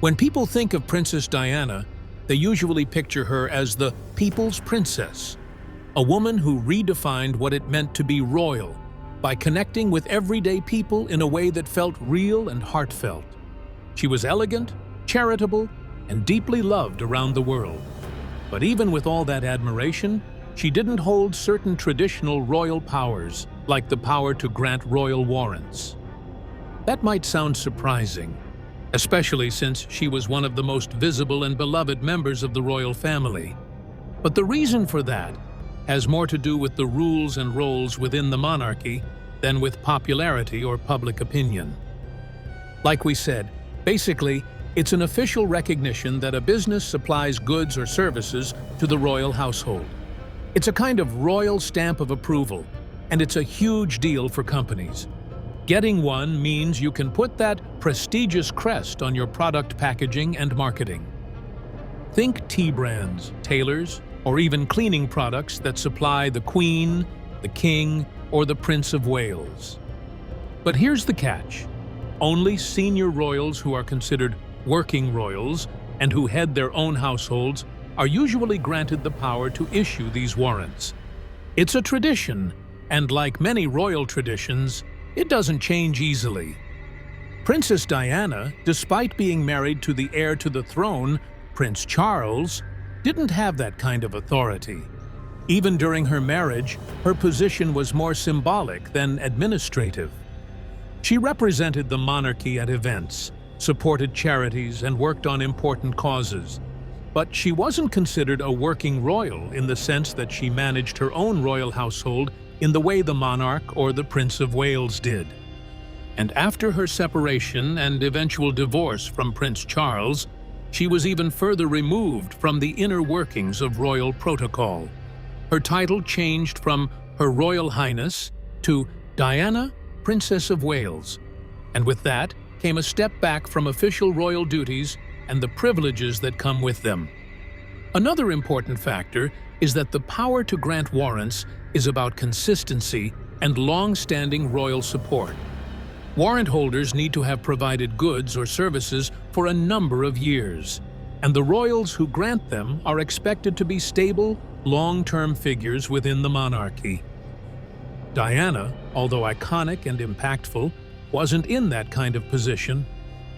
When people think of Princess Diana, they usually picture her as the people's princess, a woman who redefined what it meant to be royal by connecting with everyday people in a way that felt real and heartfelt. She was elegant, charitable, and deeply loved around the world. But even with all that admiration, she didn't hold certain traditional royal powers, like the power to grant royal warrants. That might sound surprising, especially since she was one of the most visible and beloved members of the royal family. But the reason for that has more to do with the rules and roles within the monarchy than with popularity or public opinion. Like we said, basically, it's an official recognition that a business supplies goods or services to the royal household. It's a kind of royal stamp of approval, and it's a huge deal for companies. Getting one means you can put that prestigious crest on your product packaging and marketing. Think tea brands, tailors, or even cleaning products that supply the Queen, the King, or the Prince of Wales. But here's the catch. Only senior royals who are considered working royals and who head their own households are usually granted the power to issue these warrants. It's a tradition, and like many royal traditions, it doesn't change easily. Princess Diana, despite being married to the heir to the throne, Prince Charles, didn't have that kind of authority. Even during her marriage, her position was more symbolic than administrative. She represented the monarchy at events, supported charities, and worked on important causes. But she wasn't considered a working royal in the sense that she managed her own royal household in the way the monarch or the Prince of Wales did. And after her separation and eventual divorce from Prince Charles, she was even further removed from the inner workings of royal protocol. Her title changed from Her Royal Highness to Diana, Princess of Wales, and with that came a step back from official royal duties and the privileges that come with them. Another important factor is that the power to grant warrants is about consistency and long-standing royal support. Warrant holders need to have provided goods or services for a number of years, and the royals who grant them are expected to be stable, long-term figures within the monarchy. Diana, although iconic and impactful, wasn't in that kind of position.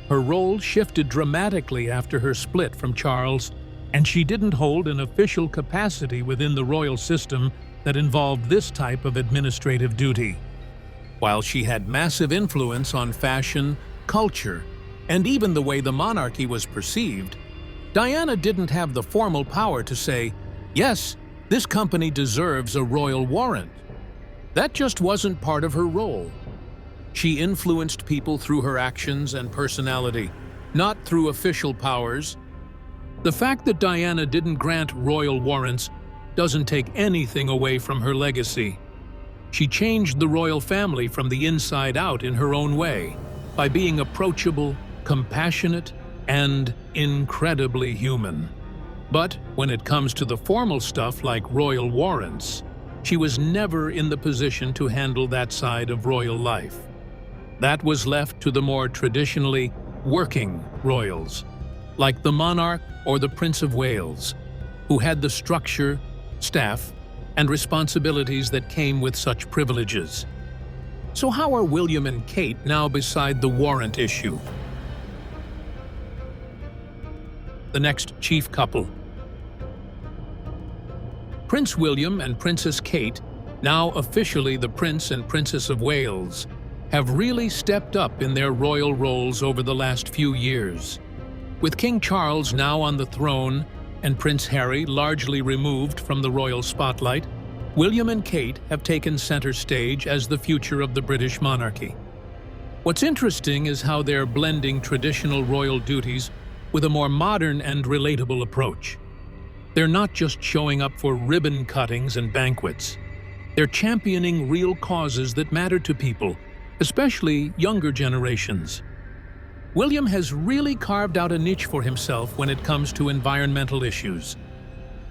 Her role shifted dramatically after her split from Charles, and she didn't hold an official capacity within the royal system that involved this type of administrative duty. While she had massive influence on fashion, culture, and even the way the monarchy was perceived, Diana didn't have the formal power to say, "Yes, this company deserves a royal warrant." That just wasn't part of her role. She influenced people through her actions and personality, not through official powers. The fact that Diana didn't grant royal warrants doesn't take anything away from her legacy. She changed the royal family from the inside out in her own way, by being approachable, compassionate, and incredibly human. But when it comes to the formal stuff like royal warrants, she was never in the position to handle that side of royal life. That was left to the more traditionally working royals, like the monarch or the Prince of Wales, who had the structure, staff, and responsibilities that came with such privileges. So how are William and Kate now beside the warrant issue? The next chief couple. Prince William and Princess Kate, now officially the Prince and Princess of Wales, have really stepped up in their royal roles over the last few years. With King Charles now on the throne and Prince Harry largely removed from the royal spotlight, William and Kate have taken center stage as the future of the British monarchy. What's interesting is how they're blending traditional royal duties with a more modern and relatable approach. They're not just showing up for ribbon cuttings and banquets. They're championing real causes that matter to people, especially younger generations. William has really carved out a niche for himself when it comes to environmental issues.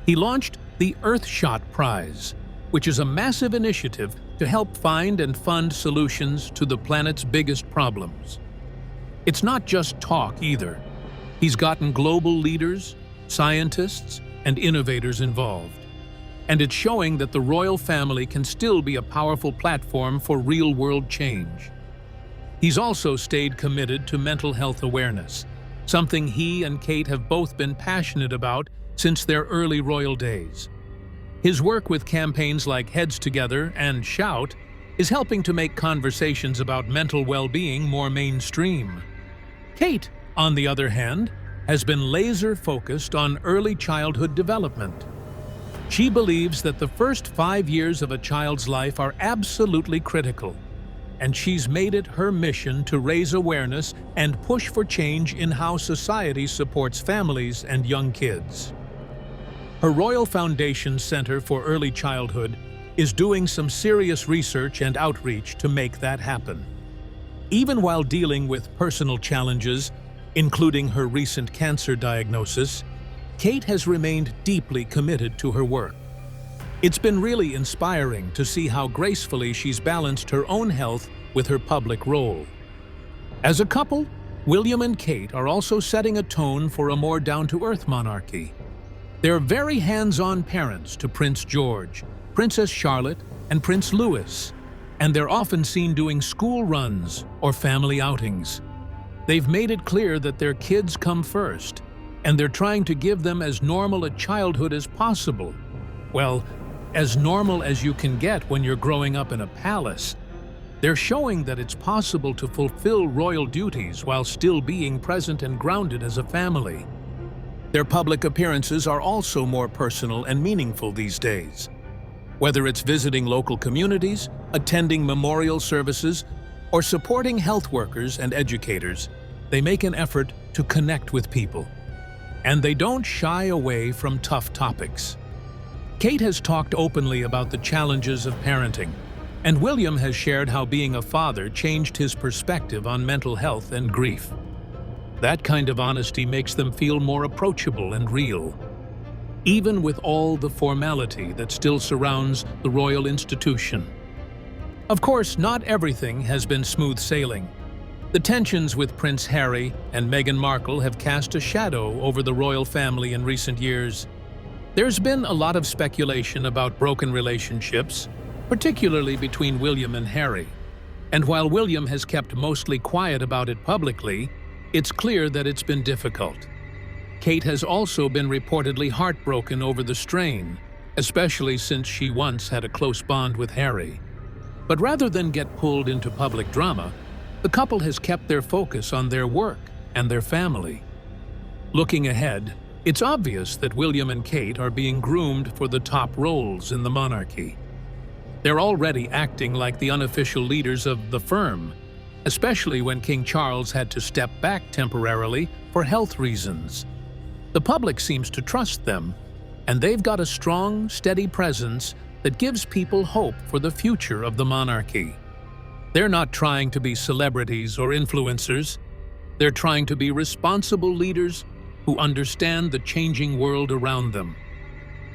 He launched the Earthshot Prize, which is a massive initiative to help find and fund solutions to the planet's biggest problems. It's not just talk either. He's gotten global leaders, scientists, and innovators involved. And it's showing that the royal family can still be a powerful platform for real-world change. He's also stayed committed to mental health awareness, something he and Kate have both been passionate about since their early royal days. His work with campaigns like Heads Together and Shout is helping to make conversations about mental well-being more mainstream. Kate, on the other hand, has been laser-focused on early childhood development. She believes that the first 5 years of a child's life are absolutely critical, and she's made it her mission to raise awareness and push for change in how society supports families and young kids. Her Royal Foundation Center for Early Childhood is doing some serious research and outreach to make that happen. Even while dealing with personal challenges, including her recent cancer diagnosis, Kate has remained deeply committed to her work. It's been really inspiring to see how gracefully she's balanced her own health with her public role. As a couple, William and Kate are also setting a tone for a more down-to-earth monarchy. They're very hands-on parents to Prince George, Princess Charlotte, and Prince Louis, and they're often seen doing school runs or family outings. They've made it clear that their kids come first, and they're trying to give them as normal a childhood as possible. Well, as normal as you can get when you're growing up in a palace. They're showing that it's possible to fulfill royal duties while still being present and grounded as a family. Their public appearances are also more personal and meaningful these days. Whether it's visiting local communities, attending memorial services, or supporting health workers and educators, they make an effort to connect with people. And they don't shy away from tough topics. Kate has talked openly about the challenges of parenting, and William has shared how being a father changed his perspective on mental health and grief. That kind of honesty makes them feel more approachable and real, even with all the formality that still surrounds the royal institution. Of course, not everything has been smooth sailing. The tensions with Prince Harry and Meghan Markle have cast a shadow over the royal family in recent years. There's been a lot of speculation about broken relationships, particularly between William and Harry. And while William has kept mostly quiet about it publicly, it's clear that it's been difficult. Kate has also been reportedly heartbroken over the strain, especially since she once had a close bond with Harry. But rather than get pulled into public drama, the couple has kept their focus on their work and their family. Looking ahead, it's obvious that William and Kate are being groomed for the top roles in the monarchy. They're already acting like the unofficial leaders of the firm, especially when King Charles had to step back temporarily for health reasons. The public seems to trust them, and they've got a strong, steady presence that gives people hope for the future of the monarchy. They're not trying to be celebrities or influencers. They're trying to be responsible leaders who understand the changing world around them.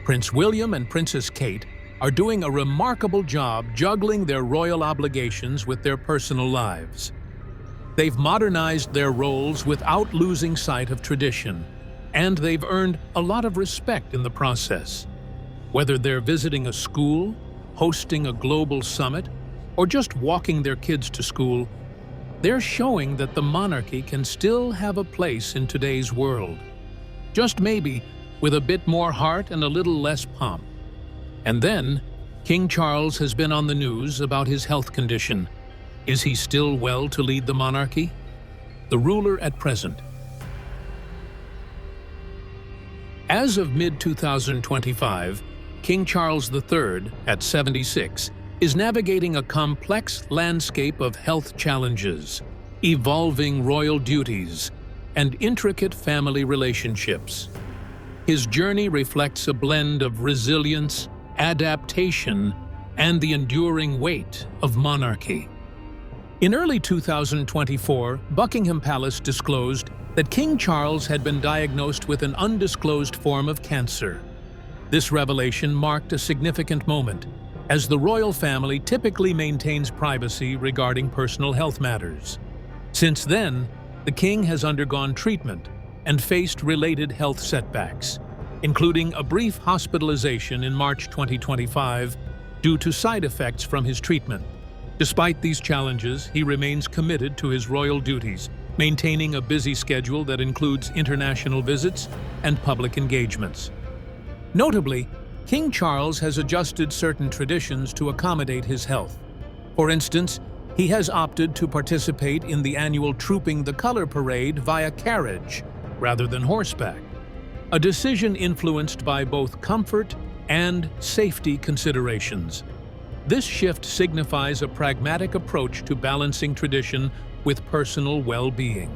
Prince William and Princess Kate are doing a remarkable job juggling their royal obligations with their personal lives. They've modernized their roles without losing sight of tradition, and they've earned a lot of respect in the process. Whether they're visiting a school, hosting a global summit, or just walking their kids to school, they're showing that the monarchy can still have a place in today's world. Just maybe with a bit more heart and a little less pomp. And then, King Charles has been on the news about his health condition. Is he still well to lead the monarchy? The ruler at present. As of mid-2025, King Charles III, at 76, is navigating a complex landscape of health challenges, evolving royal duties, and intricate family relationships. His journey reflects a blend of resilience, adaptation, and the enduring weight of monarchy. In early 2024, Buckingham Palace disclosed that King Charles had been diagnosed with an undisclosed form of cancer. This revelation marked a significant moment, as the royal family typically maintains privacy regarding personal health matters. Since then, the king has undergone treatment, and faced related health setbacks, including a brief hospitalization in March 2025 due to side effects from his treatment. Despite these challenges, he remains committed to his royal duties, maintaining a busy schedule that includes international visits and public engagements. Notably, King Charles has adjusted certain traditions to accommodate his health. For instance, he has opted to participate in the annual Trooping the Color parade via carriage rather than horseback, a decision influenced by both comfort and safety considerations. This shift signifies a pragmatic approach to balancing tradition with personal well-being.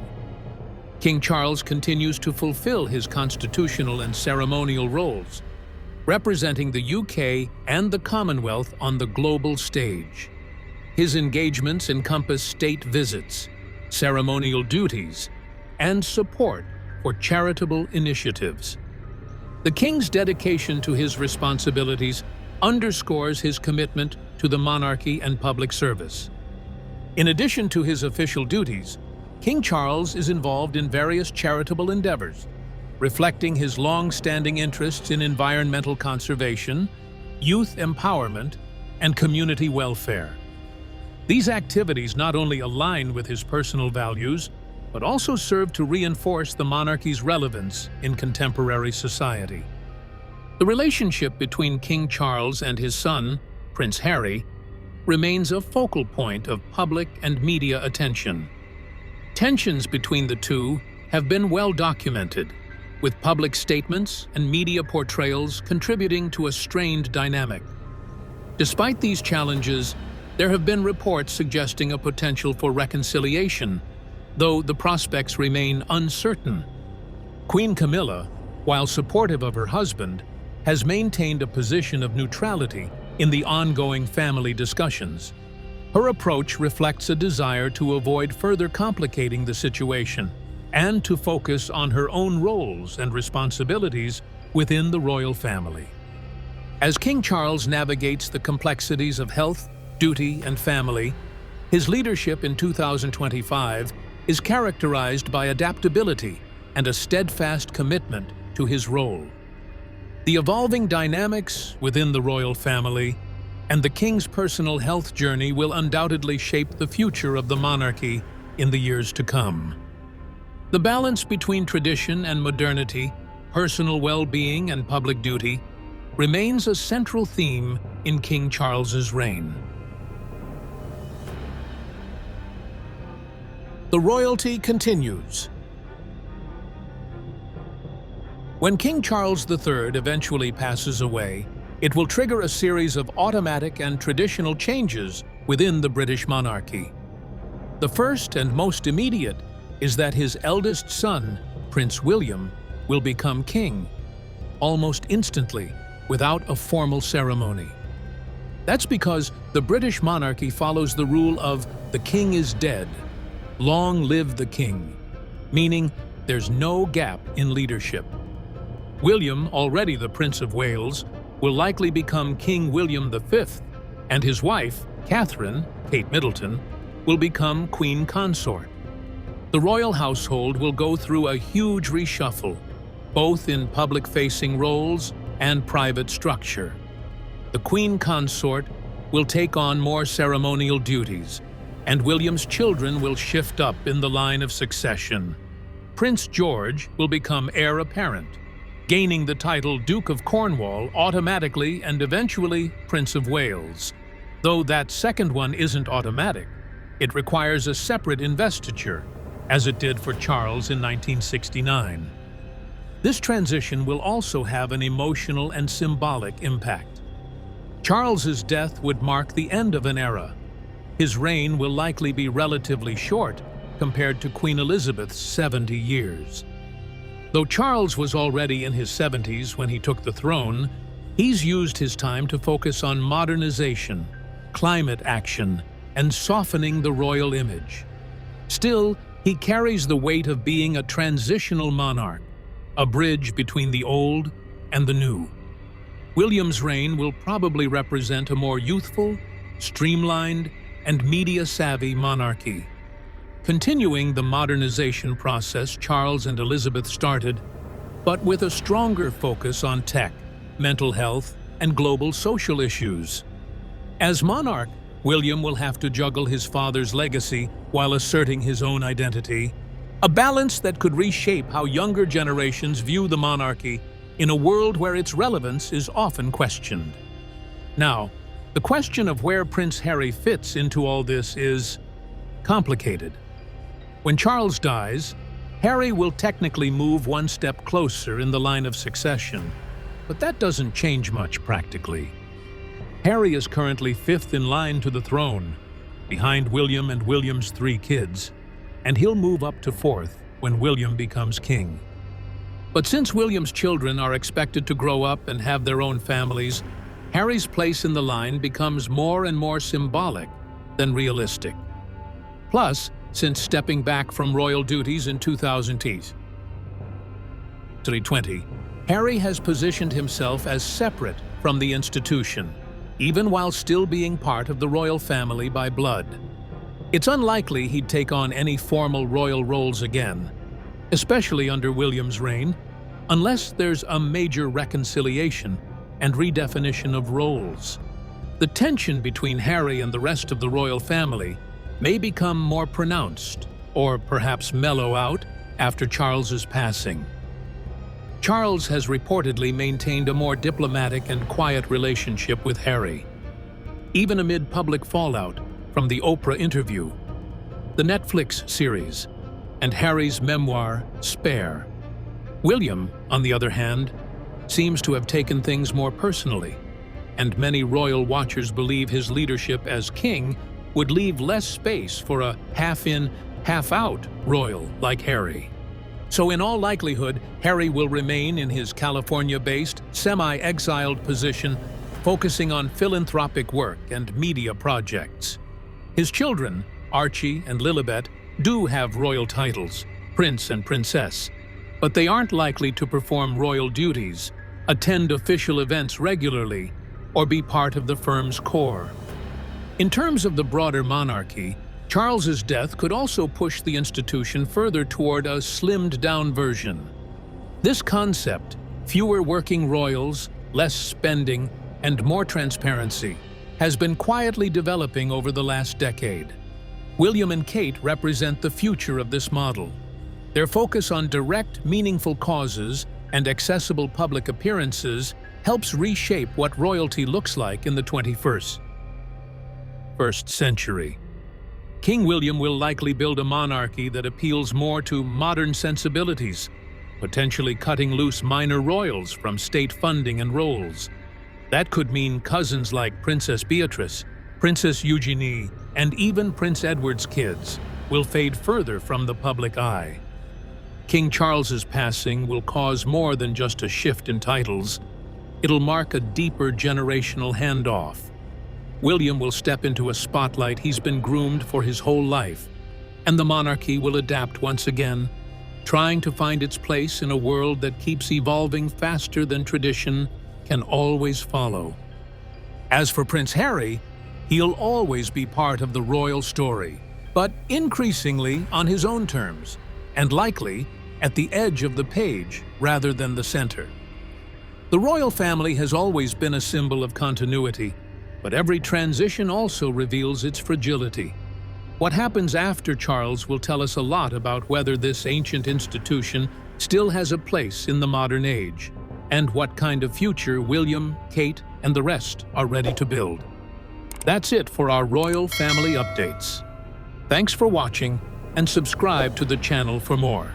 King Charles continues to fulfill his constitutional and ceremonial roles, representing the UK and the Commonwealth on the global stage. His engagements encompass state visits, ceremonial duties, and support for charitable initiatives. The King's dedication to his responsibilities underscores his commitment to the monarchy and public service. In addition to his official duties, King Charles is involved in various charitable endeavors, reflecting his long-standing interests in environmental conservation, youth empowerment, and community welfare. These activities not only align with his personal values, but also serve to reinforce the monarchy's relevance in contemporary society. The relationship between King Charles and his son, Prince Harry, remains a focal point of public and media attention. Tensions between the two have been well documented, with public statements and media portrayals contributing to a strained dynamic. Despite these challenges, there have been reports suggesting a potential for reconciliation, though the prospects remain uncertain. Queen Camilla, while supportive of her husband, has maintained a position of neutrality in the ongoing family discussions. Her approach reflects a desire to avoid further complicating the situation and to focus on her own roles and responsibilities within the royal family. As King Charles navigates the complexities of health, duty, and family, his leadership in 2025 is characterized by adaptability and a steadfast commitment to his role. The evolving dynamics within the royal family and the king's personal health journey will undoubtedly shape the future of the monarchy in the years to come. The balance between tradition and modernity, personal well-being and public duty, remains a central theme in King Charles's reign. The royalty continues. When King Charles III eventually passes away, it will trigger a series of automatic and traditional changes within the British monarchy. The first and most immediate is that his eldest son, Prince William, will become king, almost instantly, without a formal ceremony. That's because the British monarchy follows the rule of "the king is dead, long live the king," meaning there's no gap in leadership. William, already the Prince of Wales, will likely become King William V, and his wife, Catherine, Kate Middleton, will become Queen Consort. The royal household will go through a huge reshuffle, both in public-facing roles and private structure. The Queen Consort will take on more ceremonial duties, and William's children will shift up in the line of succession. Prince George will become heir apparent, gaining the title Duke of Cornwall automatically and eventually Prince of Wales. Though that second one isn't automatic, it requires a separate investiture, as it did for Charles in 1969. This transition will also have an emotional and symbolic impact. Charles's death would mark the end of an era. His reign will likely be relatively short compared to Queen Elizabeth's 70 years. Though Charles was already in his 70s when he took the throne, he's used his time to focus on modernization, climate action, and softening the royal image. Still, he carries the weight of being a transitional monarch, a bridge between the old and the new. William's reign will probably represent a more youthful, streamlined, and media-savvy monarchy. continuing the modernization process Charles and Elizabeth started, but with a stronger focus on tech, mental health, and global social issues. As monarch, William will have to juggle his father's legacy while asserting his own identity, a balance that could reshape how younger generations view the monarchy in a world where its relevance is often questioned. Now, the question of where Prince Harry fits into all this is complicated. When Charles dies, Harry will technically move one step closer in the line of succession, but that doesn't change much practically. Harry is currently fifth in line to the throne, behind William and William's 3 kids, and he'll move up to fourth when William becomes king. But since William's children are expected to grow up and have their own families, Harry's place in the line becomes more and more symbolic than realistic. Plus, since stepping back from royal duties in 2020, Harry has positioned himself as separate from the institution, even while still being part of the royal family by blood. It's unlikely he'd take on any formal royal roles again, especially under William's reign, unless there's a major reconciliation and redefinition of roles. The tension between Harry and the rest of the royal family may become more pronounced, or perhaps mellow out, after Charles's passing. Charles has reportedly maintained a more diplomatic and quiet relationship with Harry, even amid public fallout from the Oprah interview, the Netflix series, and Harry's memoir, Spare. William, on the other hand, seems to have taken things more personally, and many royal watchers believe his leadership as king would leave less space for a half-in, half-out royal like Harry. So in all likelihood, Harry will remain in his California-based, semi-exiled position, focusing on philanthropic work and media projects. His children, Archie and Lilibet, do have royal titles, prince and princess, but they aren't likely to perform royal duties, attend official events regularly, or be part of the firm's core. In terms of the broader monarchy, Charles's death could also push the institution further toward a slimmed-down version. This concept, fewer working royals, less spending, and more transparency, has been quietly developing over the last decade. William and Kate represent the future of this model. Their focus on direct, meaningful causes and accessible public appearances helps reshape what royalty looks like in the 21st century. King William will likely build a monarchy that appeals more to modern sensibilities, potentially cutting loose minor royals from state funding and roles. That could mean cousins like Princess Beatrice, Princess Eugenie, and even Prince Edward's kids will fade further from the public eye. King Charles's passing will cause more than just a shift in titles. It'll mark a deeper generational handoff. William will step into a spotlight he's been groomed for his whole life, and the monarchy will adapt once again, trying to find its place in a world that keeps evolving faster than tradition can always follow. As for Prince Harry, he'll always be part of the royal story, but increasingly on his own terms, and likely at the edge of the page rather than the center. The royal family has always been a symbol of continuity, but every transition also reveals its fragility. What happens after Charles will tell us a lot about whether this ancient institution still has a place in the modern age, and what kind of future William, Kate, and the rest are ready to build. That's it for our royal family updates. Thanks for watching, and subscribe to the channel for more.